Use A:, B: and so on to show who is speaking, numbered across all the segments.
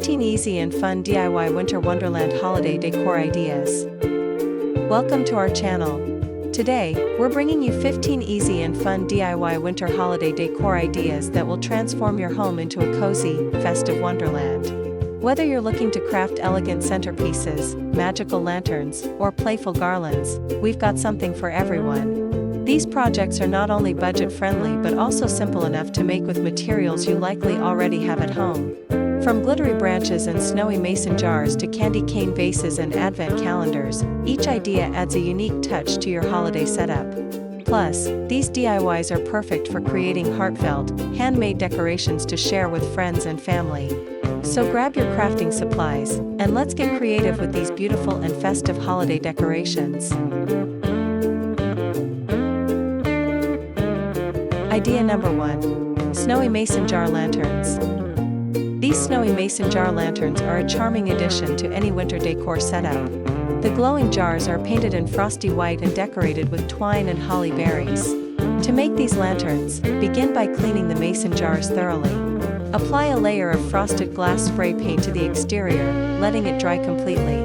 A: 15 easy and fun DIY Winter Wonderland holiday decor ideas. Welcome to our channel. Today, we're bringing you 15 easy and fun DIY winter holiday decor ideas that will transform your home into a cozy, festive wonderland. Whether you're looking to craft elegant centerpieces, magical lanterns, or playful garlands, we've got something for everyone. These projects are not only budget-friendly but also simple enough to make with materials you likely already have at home. From glittery branches and snowy mason jars to candy cane vases and advent calendars, each idea adds a unique touch to your holiday setup. Plus, these DIYs are perfect for creating heartfelt, handmade decorations to share with friends and family. So grab your crafting supplies, and let's get creative with these beautiful and festive holiday decorations. Idea number 1. Snowy Mason Jar Lanterns. These snowy mason jar lanterns are a charming addition to any winter decor setup. The glowing jars are painted in frosty white and decorated with twine and holly berries. To make these lanterns, begin by cleaning the mason jars thoroughly. Apply a layer of frosted glass spray paint to the exterior, letting it dry completely.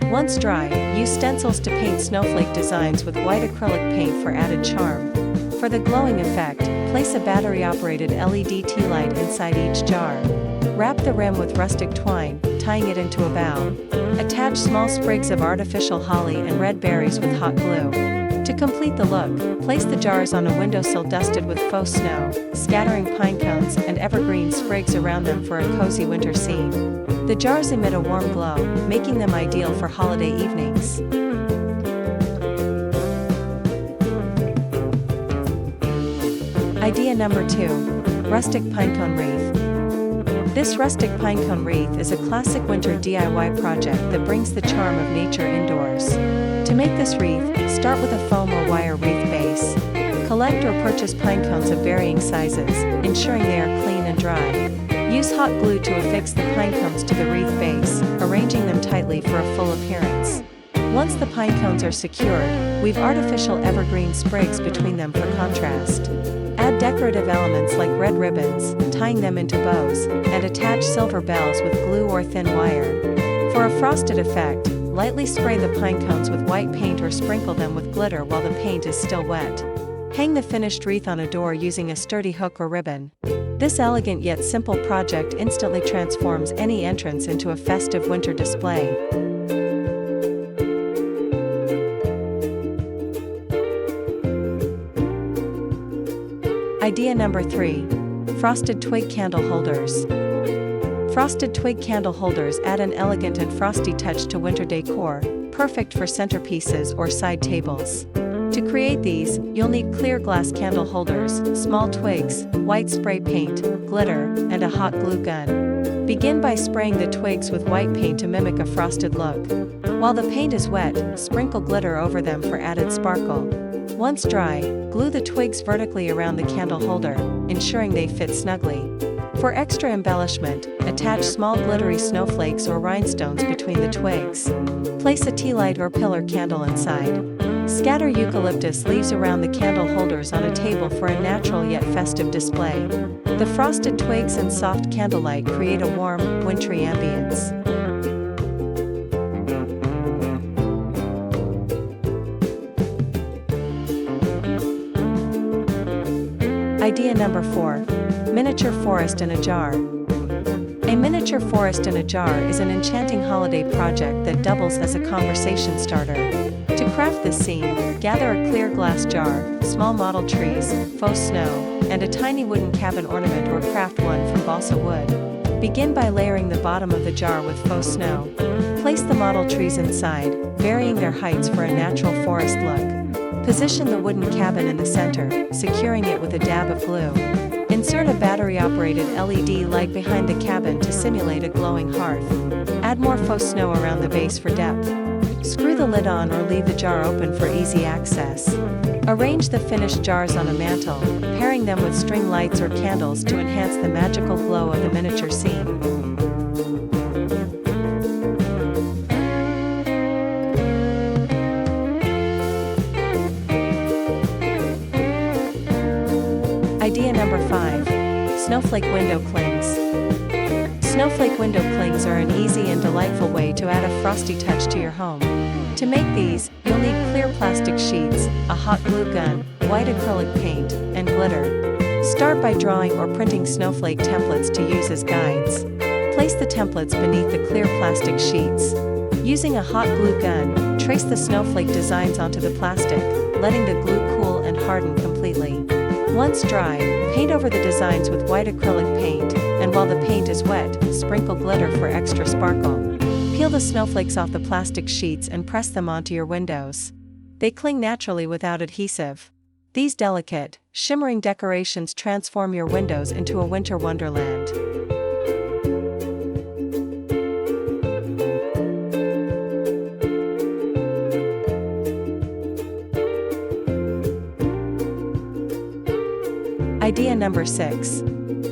A: Once dry, use stencils to paint snowflake designs with white acrylic paint for added charm. For the glowing effect, place a battery-operated LED tea light inside each jar. Wrap the rim with rustic twine, tying it into a bow. Attach small sprigs of artificial holly and red berries with hot glue. To complete the look, place the jars on a windowsill dusted with faux snow, scattering pine cones and evergreen sprigs around them for a cozy winter scene. The jars emit a warm glow, making them ideal for holiday evenings. Idea number 2. Rustic Pinecone Wreath. This rustic pinecone wreath is a classic winter DIY project that brings the charm of nature indoors. To make this wreath, start with a foam or wire wreath base. Collect or purchase pine cones of varying sizes, ensuring they are clean and dry. Use hot glue to affix the pine cones to the wreath base, arranging them tightly for a full appearance. Once the pine cones are secured, weave artificial evergreen sprigs between them for contrast. Add decorative elements like red ribbons, tying them into bows, and attach silver bells with glue or thin wire. For a frosted effect, lightly spray the pine cones with white paint or sprinkle them with glitter while the paint is still wet. Hang the finished wreath on a door using a sturdy hook or ribbon. This elegant yet simple project instantly transforms any entrance into a festive winter display. Idea number 3. Frosted Twig Candle Holders. Frosted twig candle holders add an elegant and frosty touch to winter decor, perfect for centerpieces or side tables. To create these, you'll need clear glass candle holders, small twigs, white spray paint, glitter, and a hot glue gun. Begin by spraying the twigs with white paint to mimic a frosted look. While the paint is wet, sprinkle glitter over them for added sparkle. Once dry, glue the twigs vertically around the candle holder, ensuring they fit snugly. For extra embellishment, attach small glittery snowflakes or rhinestones between the twigs. Place a tea light or pillar candle inside. Scatter eucalyptus leaves around the candle holders on a table for a natural yet festive display. The frosted twigs and soft candlelight create a warm, wintry ambience. Idea number 4. Miniature Forest in a Jar. A miniature forest in a jar is an enchanting holiday project that doubles as a conversation starter. To craft this scene, gather a clear glass jar, small model trees, faux snow, and a tiny wooden cabin ornament or craft one from balsa wood. Begin by layering the bottom of the jar with faux snow. Place the model trees inside, varying their heights for a natural forest look. Position the wooden cabin in the center, securing it with a dab of glue. Insert a battery-operated LED light behind the cabin to simulate a glowing hearth. Add more faux snow around the base for depth. Screw the lid on or leave the jar open for easy access. Arrange the finished jars on a mantel, pairing them with string lights or candles to enhance the magical glow of the miniature scene. Idea number 5. Snowflake Window Clings. Snowflake window clings are an easy and delightful way to add a frosty touch to your home. To make these, you'll need clear plastic sheets, a hot glue gun, white acrylic paint, and glitter. Start by drawing or printing snowflake templates to use as guides. Place the templates beneath the clear plastic sheets. Using a hot glue gun, trace the snowflake designs onto the plastic, letting the glue cool and harden completely. Once dry, paint over the designs with white acrylic paint, and while the paint is wet, sprinkle glitter for extra sparkle. Peel the snowflakes off the plastic sheets and press them onto your windows. They cling naturally without adhesive. These delicate, shimmering decorations transform your windows into a winter wonderland. Idea number 6.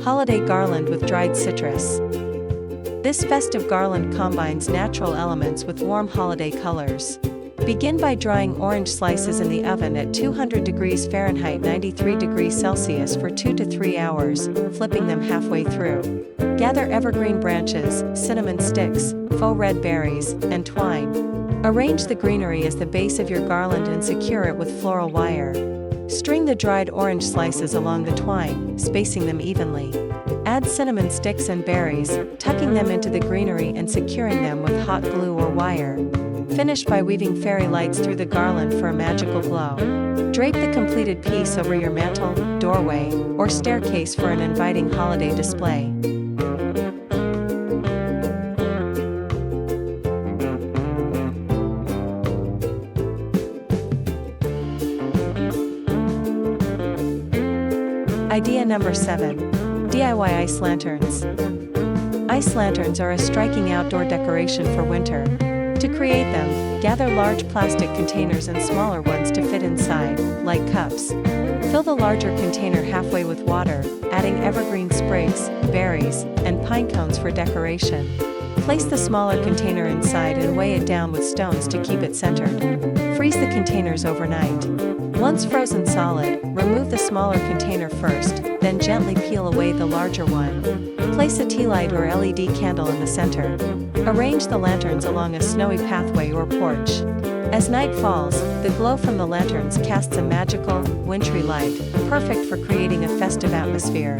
A: Holiday garland with dried citrus. This festive garland combines natural elements with warm holiday colors. Begin by drying orange slices in the oven at 200 degrees Fahrenheit 93 degrees Celsius for 2 to 3 hours, flipping them halfway through. Gather evergreen branches, cinnamon sticks, faux red berries, and twine. Arrange the greenery as the base of your garland and secure it with floral wire. String the dried orange slices along the twine, spacing them evenly. Add cinnamon sticks and berries, tucking them into the greenery and securing them with hot glue or wire. Finish by weaving fairy lights through the garland for a magical glow. Drape the completed piece over your mantel, doorway, or staircase for an inviting holiday display. Idea number 7. DIY ice lanterns. Ice lanterns are a striking outdoor decoration for winter. To create them, gather large plastic containers and smaller ones to fit inside, like cups. Fill the larger container halfway with water, adding evergreen sprigs, berries, and pine cones for decoration. Place the smaller container inside and weigh it down with stones to keep it centered. Freeze the containers overnight. Once frozen solid, remove the smaller container first, then gently peel away the larger one. Place a tea light or LED candle in the center. Arrange the lanterns along a snowy pathway or porch. As night falls, the glow from the lanterns casts a magical, wintry light, perfect for creating a festive atmosphere.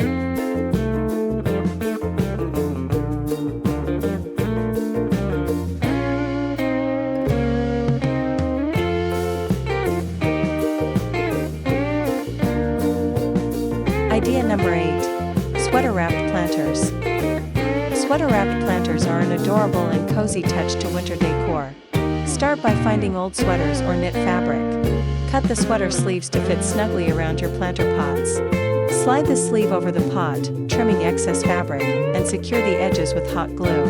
A: Idea number 8. Sweater-wrapped planters. Sweater-wrapped planters are an adorable and cozy touch to winter decor. Start by finding old sweaters or knit fabric. Cut the sweater sleeves to fit snugly around your planter pots. Slide the sleeve over the pot, trimming excess fabric, and secure the edges with hot glue.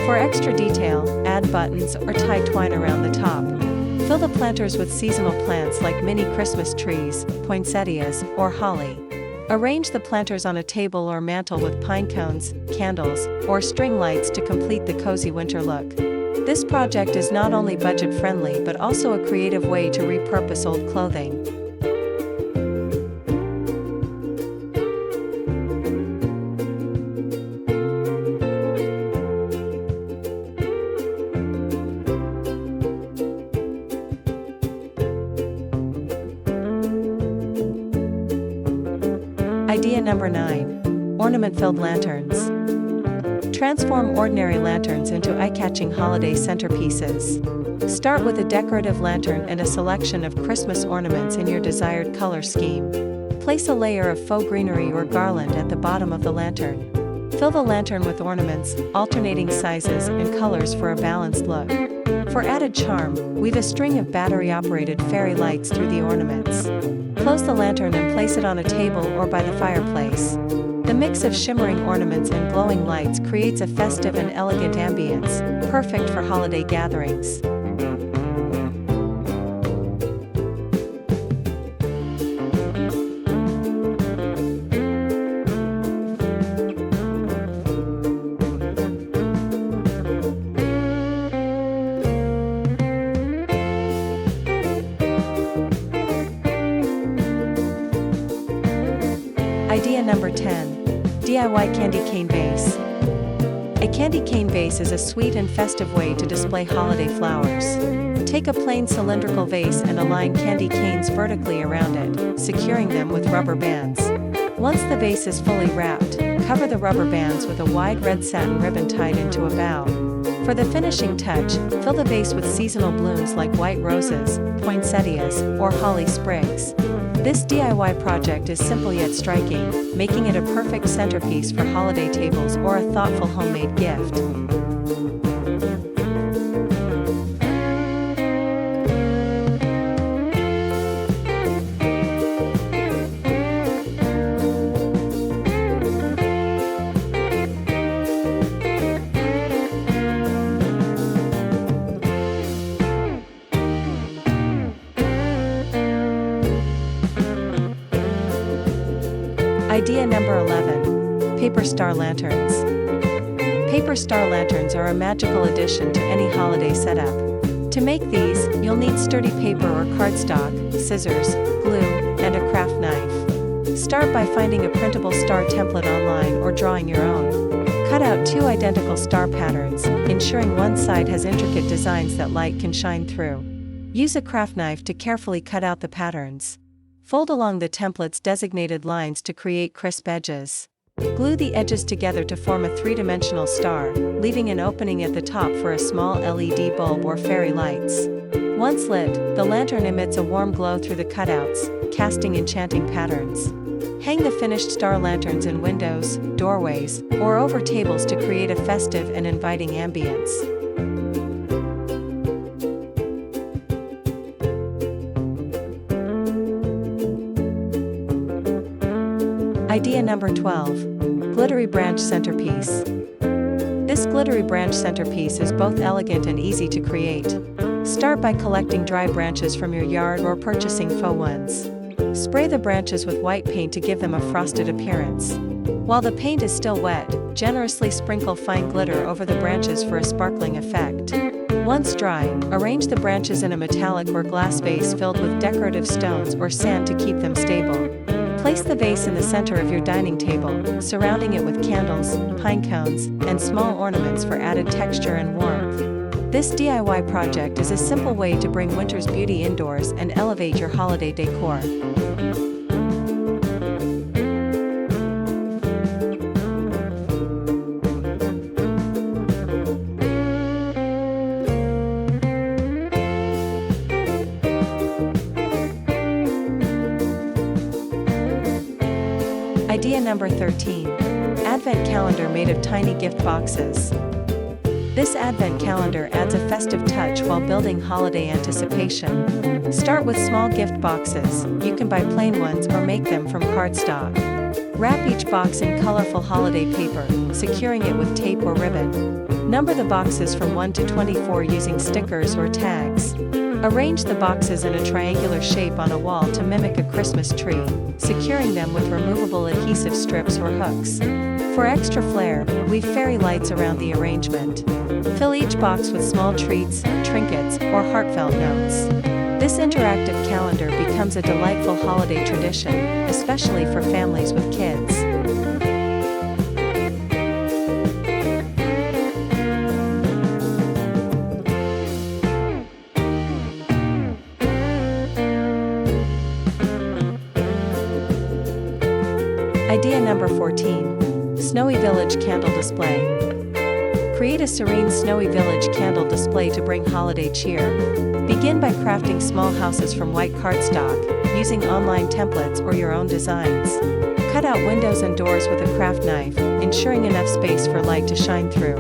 A: For extra detail, add buttons or tie twine around the top. Fill the planters with seasonal plants like mini Christmas trees, poinsettias, or holly. Arrange the planters on a table or mantel with pine cones, candles, or string lights to complete the cozy winter look. This project is not only budget-friendly but also a creative way to repurpose old clothing. Idea number 9. Ornament-filled lanterns. Transform ordinary lanterns into eye-catching holiday centerpieces. Start with a decorative lantern and a selection of Christmas ornaments in your desired color scheme. Place a layer of faux greenery or garland at the bottom of the lantern. Fill the lantern with ornaments, alternating sizes and colors for a balanced look. For added charm, weave a string of battery-operated fairy lights through the ornaments. Close the lantern and place it on a table or by the fireplace. The mix of shimmering ornaments and glowing lights creates a festive and elegant ambience, perfect for holiday gatherings. Idea number 10. DIY candy cane vase. A candy cane vase is a sweet and festive way to display holiday flowers. Take a plain cylindrical vase and align candy canes vertically around it, securing them with rubber bands. Once the vase is fully wrapped, cover the rubber bands with a wide red satin ribbon tied into a bow. For the finishing touch, fill the vase with seasonal blooms like white roses, poinsettias, or holly sprigs. This DIY project is simple yet striking, making it a perfect centerpiece for holiday tables or a thoughtful homemade gift. Idea number 11. Paper Star Lanterns. Paper star lanterns are a magical addition to any holiday setup. To make these, you'll need sturdy paper or cardstock, scissors, glue, and a craft knife. Start by finding a printable star template online or drawing your own. Cut out 2 identical star patterns, ensuring one side has intricate designs that light can shine through. Use a craft knife to carefully cut out the patterns. Fold along the template's designated lines to create crisp edges. Glue the edges together to form a 3-dimensional star, leaving an opening at the top for a small LED bulb or fairy lights. Once lit, the lantern emits a warm glow through the cutouts, casting enchanting patterns. Hang the finished star lanterns in windows, doorways, or over tables to create a festive and inviting ambience. Idea number 12. Glittery Branch Centerpiece. This glittery branch centerpiece is both elegant and easy to create. Start by collecting dry branches from your yard or purchasing faux ones. Spray the branches with white paint to give them a frosted appearance. While the paint is still wet, generously sprinkle fine glitter over the branches for a sparkling effect. Once dry, arrange the branches in a metallic or glass vase filled with decorative stones or sand to keep them stable. Place the vase in the center of your dining table, surrounding it with candles, pine cones, and small ornaments for added texture and warmth. This DIY project is a simple way to bring winter's beauty indoors and elevate your holiday decor. Idea number 13. Advent calendar made of tiny gift boxes. This advent calendar adds a festive touch while building holiday anticipation. Start with small gift boxes. You can buy plain ones or make them from cardstock. Wrap each box in colorful holiday paper, securing it with tape or ribbon. Number the boxes from 1 to 24 using stickers or tags. Arrange the boxes in a triangular shape on a wall to mimic a Christmas tree, securing them with removable adhesive strips or hooks. For extra flair, weave fairy lights around the arrangement. Fill each box with small treats, trinkets, or heartfelt notes. This interactive calendar becomes a delightful holiday tradition, especially for families with kids. Idea number 14. Snowy Village Candle Display. Create a serene snowy village candle display to bring holiday cheer. Begin by crafting small houses from white cardstock, using online templates or your own designs. Cut out windows and doors with a craft knife, ensuring enough space for light to shine through.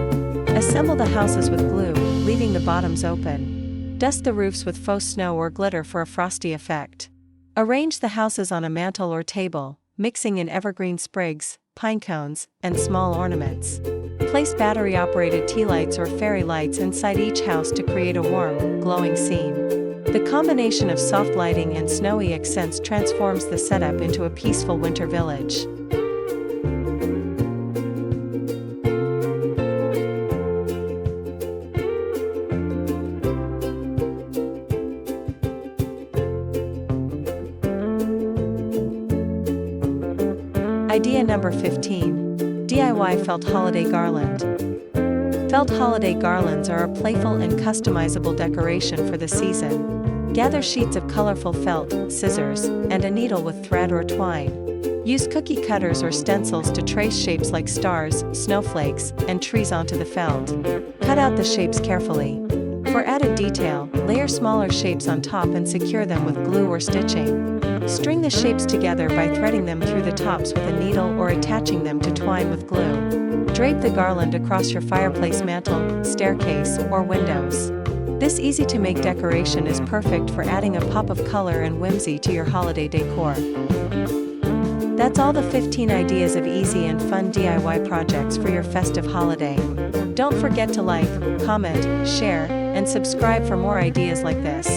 A: Assemble the houses with glue, leaving the bottoms open. Dust the roofs with faux snow or glitter for a frosty effect. Arrange the houses on a mantle or table, mixing in evergreen sprigs, pine cones, and small ornaments. Place battery-operated tea lights or fairy lights inside each house to create a warm, glowing scene. The combination of soft lighting and snowy accents transforms the setup into a peaceful winter village. Idea number 15. DIY Felt Holiday Garland. Felt holiday garlands are a playful and customizable decoration for the season. Gather sheets of colorful felt, scissors, and a needle with thread or twine. Use cookie cutters or stencils to trace shapes like stars, snowflakes, and trees onto the felt. Cut out the shapes carefully. For added detail, layer smaller shapes on top and secure them with glue or stitching. String the shapes together by threading them through the tops with a needle or attaching them to twine with glue. Drape the garland across your fireplace mantle, staircase, or windows. This easy-to-make decoration is perfect for adding a pop of color and whimsy to your holiday decor. That's all the 15 ideas of easy and fun DIY projects for your festive holiday. Don't forget to like, comment, share, and subscribe for more ideas like this.